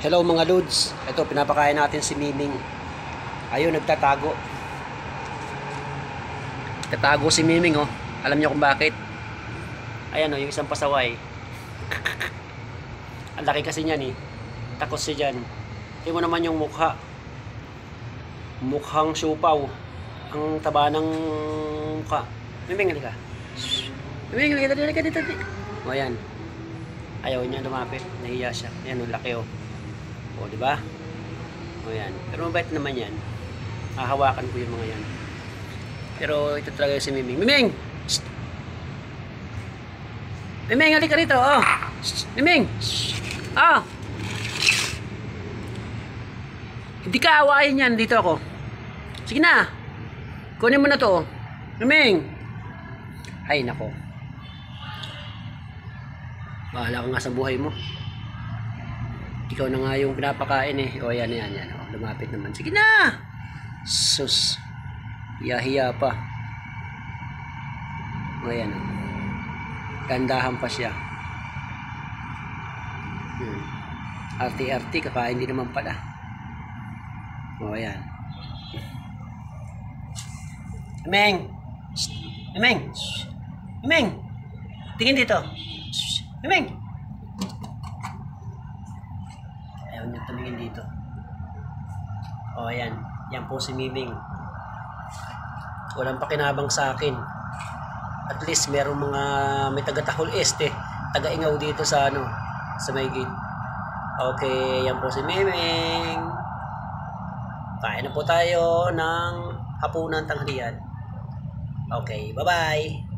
Hello mga lods. Ito, pinapakain natin si Miming. Ayun, nagtatago. Tatago si Miming, oh. Alam niyo kung bakit? Ayan, oh, yung isang pasaway. Ang laki kasi niyan, eh. Takot siya dyan. Tingnan mo naman yung mukha. Mukhang siupaw. Ang taba ng mukha. Miming, halika. Miming, halika dito. O, ayan. Ayaw niya lumapit. Nahiya siya. Ayan, ang laki, oh. O, diba? O, yan. Pero mabait naman yan. Hahawakan ko yung mga yan. Pero ito talaga si Miming. Miming! Shh! Miming, halika rito. Oh! Shh! Miming! Shh! Oh! Hindi ka awayin yan. Dito ako. Sige na. Kunin mo na to. Miming! Ay, nako. Bahala ka nga sa buhay mo. Ikaw na nga yung pinapakain eh. O yan. O, lumapit naman. Sige na! Sus. Hiya-hiya pa. O yan. Gandahan pa siya. Arti-arti. Kakain din naman pala. O yan. Miming! Miming! Miming! Tingin dito. Miming! Ayaw niya tumingin dito. O, ayan. Yan po si Miming. Walang pakinabang sa akin. At least may taga-Tahol Este. Taga-Ingaw dito sa sa may gate. Okay, yan po si Miming. Kain na po tayo ng hapunan tanghalian. Okay, bye-bye.